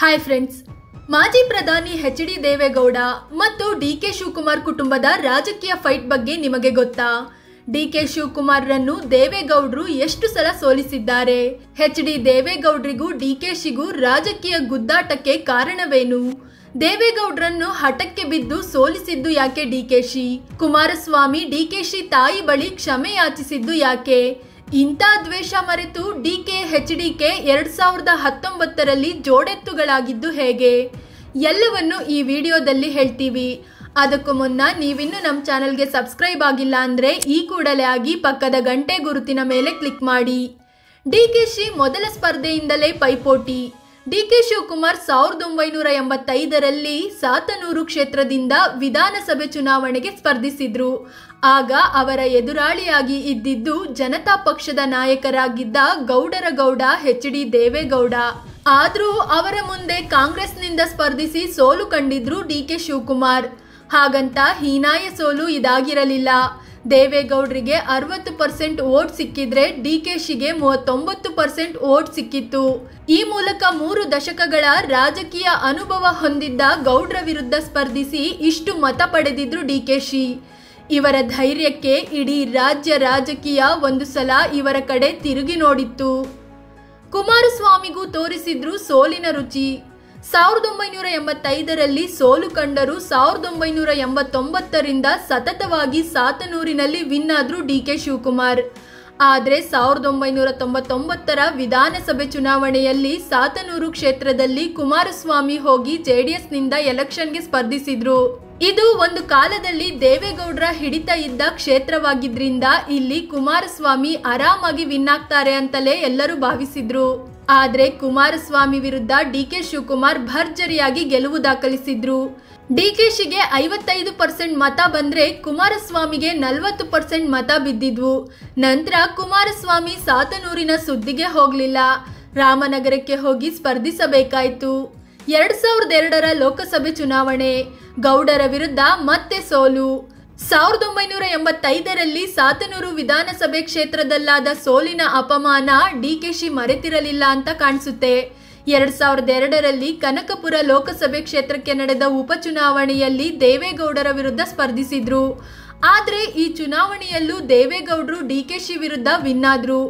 Hi friends, ಮಾಜಿ ಪ್ರಧಾನಿ H D. Deve Gowda ಮತ್ತು ಡಿ.ಕೆ. ಶಿವಕುಮಾರ್ ಕುಟುಂಬದ ರಾಜಕೀಯ ಫೈಟ್ ಬಗ್ಗೆ ನಿಮಗೆ ಗೊತ್ತಾ? ಡಿ.ಕೆ. ಶಿವಕುಮಾರ್ರನ್ನು ದೇವೇಗೌಡರು ಎಷ್ಟು ಸಲ ಸೋಲಿಸಿದ್ದಾರೆ? ಎಚ್.ಡಿ. ದೇವೇಗೌಡರಿಗೂ ಡಿ.ಕೆ.ಶಿಗೂ ರಾಜಕೀಯ ಗುದ್ದಾಟಕ್ಕೆ ಕಾರಣವೇನು? ದೇವೇಗೌಡರನ್ನು ಹಠಕ್ಕೆ ಬಿದ್ದು ಸೋಲಿಸಿದ್ದು ಯಾಕೆ ಡಿ.ಕೆ.ಶಿ? ಕುಮಾರಸ್ವಾಮಿ ಡಿ.ಕೆ.ಶಿ ತಾಯಿ ಬಳಿ ಕ್ಷಮೆ ಯಾಚಿಸಿದ್ದು ಯಾಕೆ? ಇಂಥ ದ್ವೇಷ ಮರೆತು ಡಿ.ಕೆ. ಎಚ್.ಡಿ.ಕೆ 2019ರಲ್ಲಿ ಜೋಡೆತ್ತುಗಳಾಗಿದ್ದು ಹೇಗೆ? ಎಲ್ಲವನ್ನು ಈ ವಿಡಿಯೋದಲ್ಲಿ ಹೇಳ್ತೀವಿ. ಅದಕ್ಕೂ ಮುನ್ನ ನೀವಿನ್ನೂ ನಮ್ಮ ಚಾನಲ್ಗೆ ಸಬ್ಸ್ಕ್ರೈಬ್ ಆಗಿಲ್ಲ ಅಂದರೆ ಈ ಕೂಡಲೇ ಆಗಿ ಪಕ್ಕದ ಗಂಟೆ ಗುರುತಿನ ಮೇಲೆ ಕ್ಲಿಕ್ ಮಾಡಿ. ಡಿ.ಕೆ.ಶಿ ಮೊದಲ ಸ್ಪರ್ಧೆಯಿಂದಲೇ ಪೈಪೋಟಿ. ಡಿ.ಕೆ. ಶಿವಕುಮಾರ್ 1985ರಲ್ಲಿ ಸಾತನೂರು ಕ್ಷೇತ್ರದಿಂದ ವಿಧಾನಸಭೆ ಚುನಾವಣೆಗೆ ಸ್ಪರ್ಧಿಸಿದ್ರು. ಆಗ ಅವರ ಎದುರಾಳಿಯಾಗಿ ಇದ್ದಿದ್ದು ಜನತಾ ಪಕ್ಷದ ನಾಯಕರಾಗಿದ್ದ ಗೌಡರ ಗೌಡ ಎಚ್.ಡಿ. ದೇವೇಗೌಡ. ಆದರೂ ಅವರ ಮುಂದೆ ಕಾಂಗ್ರೆಸ್ನಿಂದ ಸ್ಪರ್ಧಿಸಿ ಸೋಲು ಕಂಡಿದ್ರು ಡಿ.ಕೆ. ಶಿವಕುಮಾರ್. ಹಾಗಂತ ಹೀನಾಯ ಸೋಲು ಇದಾಗಿರಲಿಲ್ಲ. ದೇವೇಗೌಡರಿಗೆ 60% ವೋಟ್ ಸಿಕ್ಕಿದ್ರೆ ಡಿ.ಕೆ.ಶಿಗೆ 39% ವೋಟ್ ಸಿಕ್ಕಿತ್ತು. ಈ ಮೂಲಕ 3 ದಶಕಗಳ ರಾಜಕೀಯ ಅನುಭವ ಹೊಂದಿದ್ದ ಗೌಡ್ರ ವಿರುದ್ಧ ಸ್ಪರ್ಧಿಸಿ ಇಷ್ಟು ಮತ ಪಡೆದಿದ್ರು ಡಿ.ಕೆ.ಶಿ. ಇವರ ಧೈರ್ಯಕ್ಕೆ ಇಡೀ ರಾಜ್ಯ ರಾಜಕೀಯ ಒಂದು ಸಲ ಇವರ ಕಡೆ ತಿರುಗಿ ನೋಡಿತ್ತು. ಕುಮಾರಸ್ವಾಮಿಗೂ ತೋರಿಸಿದ್ರು ಸೋಲಿನ ರುಚಿ. 1985ರಲ್ಲಿ ಸೋಲು ಕಂಡರೂ 1989ರಿಂದ ಸತತವಾಗಿ ಸಾತನೂರಿನಲ್ಲಿ ವಿನ್ ಆದ್ರು ಡಿ.ಕೆ. ಶಿವಕುಮಾರ್. ಆದರೆ 1999ರ ವಿಧಾನಸಭೆ ಚುನಾವಣೆಯಲ್ಲಿ ಸಾತನೂರು ಕ್ಷೇತ್ರದಲ್ಲಿ ಕುಮಾರಸ್ವಾಮಿ ಹೋಗಿ ಜೆಡಿಎಸ್ನಿಂದ ಎಲೆಕ್ಷನ್ಗೆ ಸ್ಪರ್ಧಿಸಿದ್ರು. ಇದು ಒಂದು ಕಾಲದಲ್ಲಿ ದೇವೇಗೌಡರ ಹಿಡಿತ ಇದ್ದ ಕ್ಷೇತ್ರವಾಗಿದ್ರಿಂದ ಇಲ್ಲಿ ಕುಮಾರಸ್ವಾಮಿ ಆರಾಮಾಗಿ ವಿನ್ ಆಗ್ತಾರೆ ಅಂತಲೇ ಎಲ್ಲರೂ ಭಾವಿಸಿದ್ರು. ಆದ್ರೆ ಕುಮಾರಸ್ವಾಮಿ ವಿರುದ್ಧ ಡಿ.ಕೆ. ಶಿವಕುಮಾರ್ ಭರ್ಜರಿಯಾಗಿ ಗೆಲುವು ದಾಖಲಿಸಿದ್ರು. ಡಿ.ಕೆ.ಶಿಗೆ 55% ಮತ ಬಂದ್ರೆ ಕುಮಾರಸ್ವಾಮಿಗೆ 40% ಮತ ಬಿದ್ದಿದ್ವು. ನಂತರ ಕುಮಾರಸ್ವಾಮಿ ಸಾತನೂರಿನ ಸುದ್ದಿಗೆ ಹೋಗ್ಲಿಲ್ಲ. ರಾಮನಗರಕ್ಕೆ ಹೋಗಿ ಸ್ಪರ್ಧಿಸಬೇಕಾಯಿತು. 2002ರ ಲೋಕಸಭೆ ಚುನಾವಣೆ. ಗೌಡರ ವಿರುದ್ಧ ಮತ್ತೆ ಸೋಲು. 1985ರಲ್ಲಿ ಸಾತನೂರು ವಿಧಾನಸಭೆ ಕ್ಷೇತ್ರದಲ್ಲಾದ ಸೋಲಿನ ಅಪಮಾನ ಡಿ.ಕೆ.ಶಿ ಮರೆತಿರಲಿಲ್ಲ ಅಂತ ಕಾಣಿಸುತ್ತೆ. 2002ರಲ್ಲಿ ಕನಕಪುರ ಲೋಕಸಭೆ ಕ್ಷೇತ್ರಕ್ಕೆ ನಡೆದ ಉಪಚುನಾವಣೆಯಲ್ಲಿ ದೇವೇಗೌಡರ ವಿರುದ್ಧ ಸ್ಪರ್ಧಿಸಿದ್ರು. ಆದ್ರೆ ಈ ಚುನಾವಣೆಯಲ್ಲೂ ದೇವೇಗೌಡರು ಡಿ.ಕೆ.ಶಿ ವಿರುದ್ಧ ವಿನ್ ಆದ್ರು.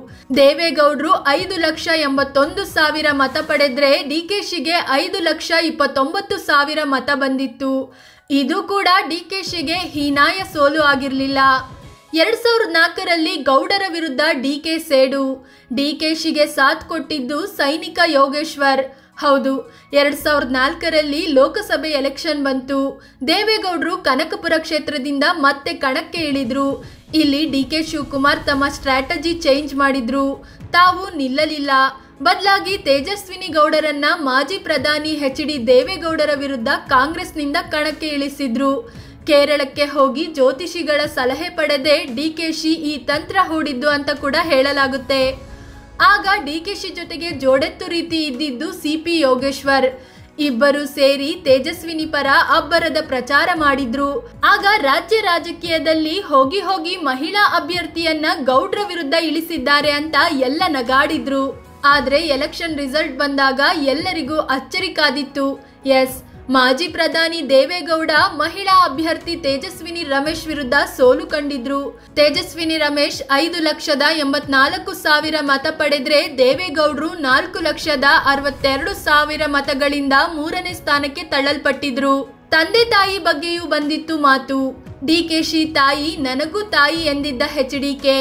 ದೇವೇಗೌಡರು 5,81,000 ಮತ ಪಡೆದ್ರೆ ಡಿ.ಕೆ.ಶಿಗೆ 5,29,000 ಮತ ಬಂದಿತ್ತು. ಇದು ಕೂಡ ಡಿ.ಕೆ.ಶಿಗೆ ಹೀನಾಯ ಸೋಲು ಆಗಿರಲಿಲ್ಲ. 2004ರಲ್ಲಿ ಗೌಡರ ವಿರುದ್ಧ ಡಿ.ಕೆ. ಸೇಡು. ಡಿ.ಕೆ.ಶಿಗೆ ಸಾಥ್ ಕೊಟ್ಟಿದ್ದು ಸೈನಿಕ ಯೋಗೇಶ್ವರ್. ಹೌದು, 2004ರಲ್ಲಿ ಲೋಕಸಭೆ ಎಲೆಕ್ಷನ್ ಬಂತು. ದೇವೇಗೌಡರು ಕನಕಪುರ ಕ್ಷೇತ್ರದಿಂದ ಮತ್ತೆ ಕಣಕ್ಕೆ ಇಳಿದ್ರು. ಇಲ್ಲಿ ಡಿ.ಕೆ. ಶಿವಕುಮಾರ್ ತಮ್ಮ ಸ್ಟ್ರಾಟಜಿ ಚೇಂಜ್ ಮಾಡಿದ್ರು. ತಾವು ನಿಲ್ಲಲಿಲ್ಲ. ಬದಲಾಗಿ ತೇಜಸ್ವಿನಿ ಗೌಡರನ್ನ ಮಾಜಿ ಪ್ರಧಾನಿ ಎಚ್.ಡಿ. ದೇವೇಗೌಡರ ವಿರುದ್ಧ ಕಾಂಗ್ರೆಸ್ನಿಂದ ಕಣಕ್ಕೆ ಇಳಿಸಿದ್ರು. ಕೇರಳಕ್ಕೆ ಹೋಗಿ ಜ್ಯೋತಿಷಿಗಳ ಸಲಹೆ ಪಡೆದೇ ಡಿ.ಕೆ.ಶಿ ಈ ತಂತ್ರ ಹೂಡಿದ್ದು ಅಂತ ಕೂಡ ಹೇಳಲಾಗುತ್ತೆ. ಆಗ ಡಿ.ಕೆ.ಶಿ ಜೊತೆಗೆ ಜೋಡೆತ್ತು ರೀತಿ ಇದ್ದಿದ್ದು ಸಿ.ಪಿ. ಯೋಗೇಶ್ವರ್. ಇಬ್ಬರು ಸೇರಿ ತೇಜಸ್ವಿನಿ ಪರ ಅಬ್ಬರದ ಪ್ರಚಾರ ಮಾಡಿದ್ರು. ಆಗ ರಾಜ್ಯ ರಾಜಕೀಯದಲ್ಲಿ ಹೋಗಿ ಹೋಗಿ ಮಹಿಳಾ ಅಭ್ಯರ್ಥಿಯನ್ನ ಗೌಡ್ರ ವಿರುದ್ಧ ಇಳಿಸಿದ್ದಾರೆ ಅಂತ ಎಲ್ಲ ನಗಾಡಿದ್ರು. ಆದ್ರೆ ಎಲೆಕ್ಷನ್ ರಿಸಲ್ಟ್ ಬಂದಾಗ ಎಲ್ಲರಿಗೂ ಅಚ್ಚರಿ ಕಾದಿತ್ತು. ಎಸ್, ಮಾಜಿ ಪ್ರಧಾನಿ ದೇವೇಗೌಡ ಮಹಿಳಾ ಅಭ್ಯರ್ಥಿ ತೇಜಸ್ವಿನಿ ರಮೇಶ್ ವಿರುದ್ಧ ಸೋಲು ಕಂಡಿದ್ರು. ತೇಜಸ್ವಿನಿ ರಮೇಶ್ 5,84,000 ಮತ ಪಡೆದ್ರೆ ದೇವೇಗೌಡರು 4,62,000 ಮತಗಳಿಂದ 3ನೇ ಸ್ಥಾನಕ್ಕೆ ತಳ್ಳಲ್ಪಟ್ಟಿದ್ರು. ತಂದೆ ತಾಯಿ ಬಗ್ಗೆಯೂ ಬಂದಿತ್ತು ಮಾತು. ಡಿ.ಕೆ.ಶಿ ತಾಯಿ ನನಗೂ ತಾಯಿ ಎಂದಿದ್ದ ಎಚ್.ಡಿ.ಕೆ.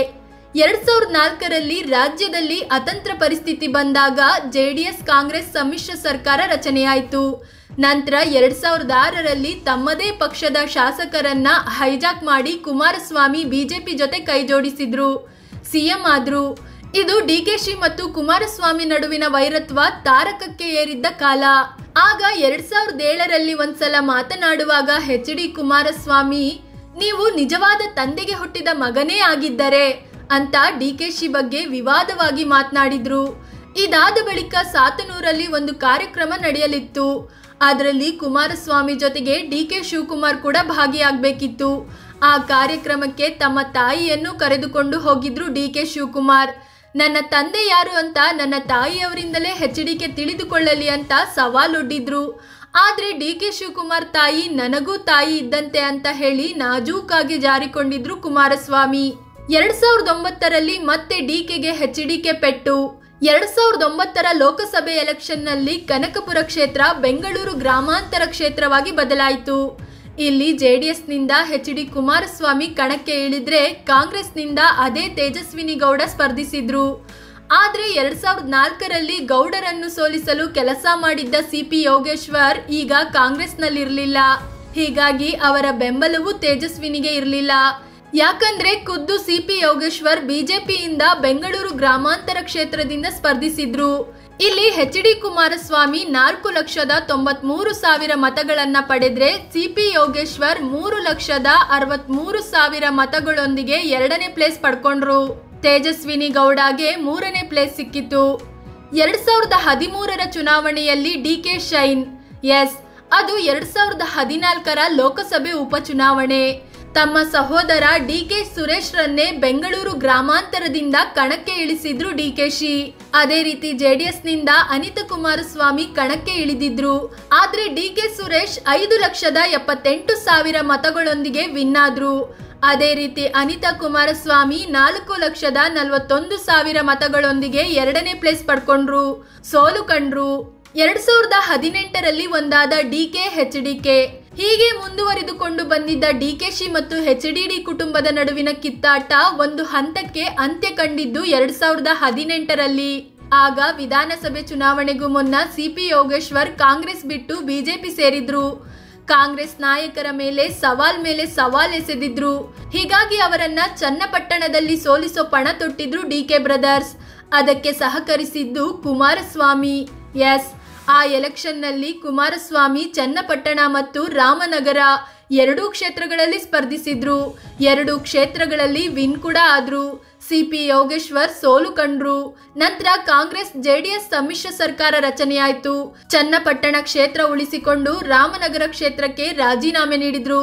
2004ರಲ್ಲಿ ರಾಜ್ಯದಲ್ಲಿ ಅತಂತ್ರ ಪರಿಸ್ಥಿತಿ ಬಂದಾಗ ಜೆಡಿಎಸ್ ಕಾಂಗ್ರೆಸ್ ಸಮ್ಮಿಶ್ರ ಸರ್ಕಾರ ರಚನೆಯಾಯಿತು. ನಂತರ 2006ರಲ್ಲಿ ತಮ್ಮದೇ ಪಕ್ಷದ ಶಾಸಕರನ್ನ ಹೈಜಾಕ್ ಮಾಡಿ ಕುಮಾರಸ್ವಾಮಿ ಬಿಜೆಪಿ ಜೊತೆ ಕೈಜೋಡಿಸಿದ್ರು. ಸಿಎಂ ಆದ್ರು. ಇದು ಡಿ.ಕೆ.ಶಿ ಮತ್ತು ಕುಮಾರಸ್ವಾಮಿ ನಡುವಿನ ವೈರತ್ವ ತಾರಕಕ್ಕೆ ಏರಿದ್ದ ಕಾಲ. ಆಗ 2007ರಲ್ಲಿ ಒಂದ್ಸಲ ಮಾತನಾಡುವಾಗ ಎಚ್.ಡಿ. ಕುಮಾರಸ್ವಾಮಿ, ನೀವು ನಿಜವಾದ ತಂದೆಗೆ ಹುಟ್ಟಿದ ಮಗನೇ ಆಗಿದ್ದರೆ ಅಂತ ಡಿ.ಕೆ.ಶಿ ಬಗ್ಗೆ ವಿವಾದವಾಗಿ ಮಾತನಾಡಿದ್ರು. ಇದಾದ ಬಳಿಕ ಸಾತನೂರಲ್ಲಿ ಒಂದು ಕಾರ್ಯಕ್ರಮ ನಡೆಯಲಿತ್ತು. ಅದರಲ್ಲಿ ಕುಮಾರಸ್ವಾಮಿ ಜೊತೆಗೆ ಡಿ.ಕೆ. ಶಿವಕುಮಾರ್ ಕೂಡ ಭಾಗಿಯಾಗಬೇಕಿತ್ತು. ಆ ಕಾರ್ಯಕ್ರಮಕ್ಕೆ ತಮ್ಮ ತಾಯಿಯನ್ನು ಕರೆದುಕೊಂಡು ಹೋಗಿದ್ರು ಡಿ.ಕೆ. ಶಿವಕುಮಾರ್. ನನ್ನ ತಂದೆ ಯಾರು ಅಂತ ನನ್ನ ತಾಯಿಯವರಿಂದಲೇ ಎಚ್ಡಿಕೆ ತಿಳಿದುಕೊಳ್ಳಲಿ ಅಂತ ಸವಾಲೊಡ್ಡಿದ್ರು. ಆದ್ರೆ ಡಿಕೆ ಶಿವಕುಮಾರ್ ತಾಯಿ ನನಗೂ ತಾಯಿ ಇದ್ದಂತೆ ಅಂತ ಹೇಳಿ ನಾಜೂಕಾಗಿ ಜಾರಿಕೊಂಡಿದ್ರು ಕುಮಾರಸ್ವಾಮಿ. 2009ರಲ್ಲಿ ಮತ್ತೆ ಡಿಕೆಗೆ ಎಚ್ಡಿಕೆ ಪೆಟ್ಟು. 2009ರ ಲೋಕಸಭೆ ಎಲೆಕ್ಷನ್ ನಲ್ಲಿ ಕನಕಪುರ ಕ್ಷೇತ್ರ ಬೆಂಗಳೂರು ಗ್ರಾಮಾಂತರ ಕ್ಷೇತ್ರವಾಗಿ ಬದಲಾಯಿತು. ಇಲ್ಲಿ ಜೆಡಿಎಸ್ನಿಂದ ಎಚ್.ಡಿ. ಕುಮಾರಸ್ವಾಮಿ ಕಣಕ್ಕೆ ಇಳಿದ್ರೆ ಕಾಂಗ್ರೆಸ್ನಿಂದ ಅದೇ ತೇಜಸ್ವಿನಿ ಗೌಡ ಸ್ಪರ್ಧಿಸಿದ್ರು. ಆದ್ರೆ 2004ರಲ್ಲಿ ಗೌಡರನ್ನು ಸೋಲಿಸಲು ಕೆಲಸ ಮಾಡಿದ್ದ ಸಿ.ಪಿ. ಯೋಗೇಶ್ವರ್ ಈಗ ಕಾಂಗ್ರೆಸ್ನಲ್ಲಿರಲಿಲ್ಲ. ಹೀಗಾಗಿ ಅವರ ಬೆಂಬಲವೂ ತೇಜಸ್ವಿನಿಗೆ ಇರಲಿಲ್ಲ. ಯಾಕಂದ್ರೆ ಖುದ್ದು ಸಿ.ಪಿ. ಯೋಗೇಶ್ವರ್ ಬಿಜೆಪಿಯಿಂದ ಬೆಂಗಳೂರು ಗ್ರಾಮಾಂತರ ಕ್ಷೇತ್ರದಿಂದ ಸ್ಪರ್ಧಿಸಿದ್ರು. ಇಲ್ಲಿ ಎಚ್.ಡಿ. ಕುಮಾರಸ್ವಾಮಿ 4,93,000 ಮತಗಳನ್ನ ಪಡೆದ್ರೆ ಸಿ.ಪಿ. ಯೋಗೇಶ್ವರ್ 3,63,000 ಮತಗಳೊಂದಿಗೆ 2ನೇ ಪ್ಲೇಸ್ ಪಡ್ಕೊಂಡ್ರು. ತೇಜಸ್ವಿನಿ ಗೌಡಗೆ 3ನೇ ಪ್ಲೇಸ್ ಸಿಕ್ಕಿತು. 2013ರ ಚುನಾವಣೆಯಲ್ಲಿ ಡಿಕೆ ಶೈನ್. ಅದು 2014ರ ಲೋಕಸಭೆ ಉಪಚುನಾವಣೆ. ತಮ್ಮ ಸಹೋದರ ಡಿಕೆ ಸುರೇಶ್ ರನ್ನೇ ಬೆಂಗಳೂರು ಗ್ರಾಮಾಂತರದಿಂದ ಕಣಕ್ಕೆ ಇಳಿಸಿದ್ರು ಡಿಕೆಶಿ. ಅದೇ ರೀತಿ ಜೆಡಿಎಸ್ನಿಂದ ಅನಿತಾ ಕುಮಾರಸ್ವಾಮಿ ಕಣಕ್ಕೆ ಇಳಿದಿದ್ರು. ಆದ್ರೆ ಡಿಕೆ ಸುರೇಶ್ 5,78,000 ಮತಗಳೊಂದಿಗೆ ವಿನ್ ಆದ್ರು. ಅದೇ ರೀತಿ ಅನಿತಾ ಕುಮಾರಸ್ವಾಮಿ 4,41,000 ಮತಗಳೊಂದಿಗೆ 2ನೇ ಪ್ಲೇಸ್ ಪಡ್ಕೊಂಡ್ರು, ಸೋಲು ಕಂಡ್ರು. 2018ರಲ್ಲಿ ಒಂದಾದ ಡಿಕೆ ಎಚ್ಡಿಕೆ. ಹೀಗೆ ಮುಂದುವರಿದುಕೊಂಡು ಬಂದಿದ್ದ ಡಿಕೆಶಿ ಮತ್ತು ಎಚ್ಡಿಡಿ ಕುಟುಂಬದ ನಡುವಿನ ಕಿತ್ತಾಟ ಒಂದು ಹಂತಕ್ಕೆ ಅಂತ್ಯ ಕಂಡಿದ್ದು 2018ರಲ್ಲಿ. ಆಗ ವಿಧಾನಸಭೆ ಚುನಾವಣೆಗೂ ಮುನ್ನ ಸಿ.ಪಿ. ಯೋಗೇಶ್ವರ್ ಕಾಂಗ್ರೆಸ್ ಬಿಟ್ಟು ಬಿಜೆಪಿ ಸೇರಿದ್ರು. ಕಾಂಗ್ರೆಸ್ ನಾಯಕರ ಮೇಲೆ ಸವಾಲ್ ಎಸೆದಿದ್ರು. ಹೀಗಾಗಿ ಅವರನ್ನ ಚನ್ನಪಟ್ಟಣದಲ್ಲಿ ಸೋಲಿಸೋ ಪಣ ತೊಟ್ಟಿದ್ರು ಡಿಕೆ ಬ್ರದರ್ಸ್. ಅದಕ್ಕೆ ಸಹಕರಿಸಿದ್ದು ಕುಮಾರಸ್ವಾಮಿ. ಆ ಎಲೆಕ್ಷನ್ ನಲ್ಲಿ ಕುಮಾರಸ್ವಾಮಿ ಚನ್ನಪಟ್ಟಣ ಮತ್ತು ರಾಮನಗರ 2 ಕ್ಷೇತ್ರಗಳಲ್ಲಿ ಸ್ಪರ್ಧಿಸಿದ್ರು. 2 ಕ್ಷೇತ್ರಗಳಲ್ಲಿ ವಿನ್ ಕೂಡ ಆದ್ರು. ಸಿ.ಪಿ. ಯೋಗೇಶ್ವರ್ ಸೋಲು ಕಂಡ್ರು. ನಂತರ ಕಾಂಗ್ರೆಸ್ ಜೆಡಿಎಸ್ ಸಮ್ಮಿಶ್ರ ಸರ್ಕಾರ ರಚನೆಯಾಯಿತು. ಚನ್ನಪಟ್ಟಣ ಕ್ಷೇತ್ರ ಉಳಿಸಿಕೊಂಡು ರಾಮನಗರ ಕ್ಷೇತ್ರಕ್ಕೆ ರಾಜೀನಾಮೆ ನೀಡಿದ್ರು.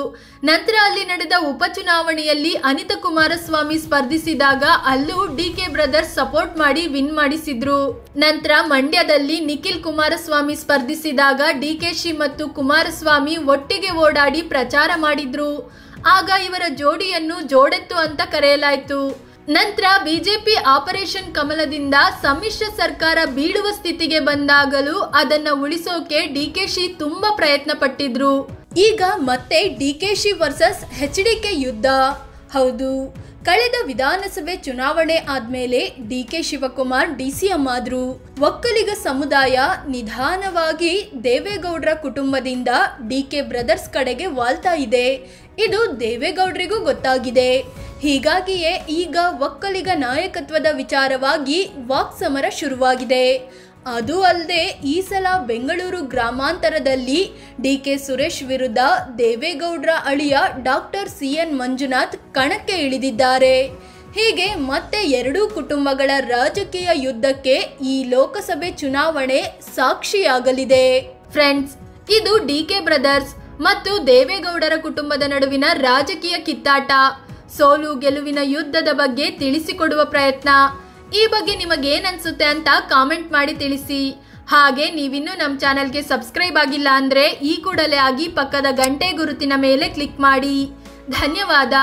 ನಂತರ ಅಲ್ಲಿ ನಡೆದ ಉಪಚುನಾವಣೆಯಲ್ಲಿ ಅನಿತಾ ಕುಮಾರಸ್ವಾಮಿ ಸ್ಪರ್ಧಿಸಿದಾಗ ಅಲ್ಲೂ ಡಿಕೆ ಬ್ರದರ್ಸ್ ಸಪೋರ್ಟ್ ಮಾಡಿ ವಿನ್ ಮಾಡಿಸಿದ್ರು. ನಂತರ ಮಂಡ್ಯದಲ್ಲಿ ನಿಖಿಲ್ ಕುಮಾರಸ್ವಾಮಿ ಸ್ಪರ್ಧಿಸಿದಾಗ ಡಿಕೆಶಿ ಮತ್ತು ಕುಮಾರಸ್ವಾಮಿ ಒಟ್ಟಿಗೆ ಓಡಾಡಿ ಪ್ರಚಾರ ಮಾಡಿದ್ರು. ಆಗ ಇವರ ಜೋಡಿಯನ್ನು ಜೋಡೆತ್ತು ಅಂತ ಕರೆಯಲಾಯಿತು. ನಂತರ ಬಿಜೆಪಿ ಆಪರೇಷನ್ ಕಮಲದಿಂದ ಸಮ್ಮಿಶ್ರ ಸರ್ಕಾರ ಬೀಳುವ ಸ್ಥಿತಿಗೆ ಬಂದಾಗಲೂ ಅದನ್ನ ಉಳಿಸೋಕೆ ಡಿಕೆಶಿ ತುಂಬಾ ಪ್ರಯತ್ನ ಪಟ್ಟಿದ್ರು. ಈಗ ಮತ್ತೆ ಡಿಕೆಶಿ ವರ್ಸಸ್ ಎಚ್ಡಿಕೆ ಯುದ್ಧ. ಹೌದು, ಕಳೆದ ವಿಧಾನಸಭೆ ಚುನಾವಣೆ ಆದ್ಮೇಲೆ ಡಿಕೆ ಶಿವಕುಮಾರ್ ಡಿಸಿಎಂ ಆದ್ರು. ಒಕ್ಕಲಿಗ ಸಮುದಾಯ ನಿಧಾನವಾಗಿ ದೇವೇಗೌಡರ ಕುಟುಂಬದಿಂದ ಡಿಕೆ ಬ್ರದರ್ಸ್ ಕಡೆಗೆ ವಾಲ್ತಾ ಇದೆ. ಇದು ದೇವೇಗೌಡರಿಗೂ ಗೊತ್ತಾಗಿದೆ. ಹೀಗಾಗಿಯೇ ಈಗ ಒಕ್ಕಲಿಗ ನಾಯಕತ್ವದ ವಿಚಾರವಾಗಿ ವಾಕ್ಸಮರ ಶುರುವಾಗಿದೆ. ಅದು ಅಲ್ಲದೆ ಈ ಸಲ ಬೆಂಗಳೂರು ಗ್ರಾಮಾಂತರದಲ್ಲಿ ಡಿಕೆ ಸುರೇಶ್ ವಿರುದ್ಧ ದೇವೇಗೌಡರ ಅಳಿಯ ಡಾಕ್ಟರ್ ಸಿ.ಎನ್. ಮಂಜುನಾಥ್ ಕಣಕ್ಕೆ ಇಳಿದಿದ್ದಾರೆ. ಹೀಗೆ ಮತ್ತೆ 2 ಕುಟುಂಬಗಳ ರಾಜಕೀಯ ಯುದ್ಧಕ್ಕೆ ಈ ಲೋಕಸಭೆ ಚುನಾವಣೆ ಸಾಕ್ಷಿಯಾಗಲಿದೆ. ಫ್ರೆಂಡ್ಸ್, ಇದು ಡಿಕೆ ಬ್ರದರ್ಸ್ ಮತ್ತು ದೇವೇಗೌಡರ ಕುಟುಂಬದ ನಡುವಿನ ರಾಜಕೀಯ ಕಿತ್ತಾಟ, ಸೋಲು ಗೆಲುವಿನ ಯುದ್ಧದ ಬಗ್ಗೆ ತಿಳಿಸಿಕೊಡುವ ಪ್ರಯತ್ನ. ಈ ಬಗ್ಗೆ ನಿಮಗೇನನ್ಸುತ್ತೆ ಅಂತ ಕಾಮೆಂಟ್ ಮಾಡಿ ತಿಳಿಸಿ. ಹಾಗೆ ನೀವಿನ್ನೂ ನಮ್ಮ ಚಾನಲ್ಗೆ ಸಬ್ಸ್ಕ್ರೈಬ್ ಆಗಿಲ್ಲ ಅಂದ್ರೆ ಈ ಕೂಡಲೇ ಆಗಿ ಪಕ್ಕದ ಗಂಟೆ ಗುರುತಿನ ಮೇಲೆ ಕ್ಲಿಕ್ ಮಾಡಿ. ಧನ್ಯವಾದ.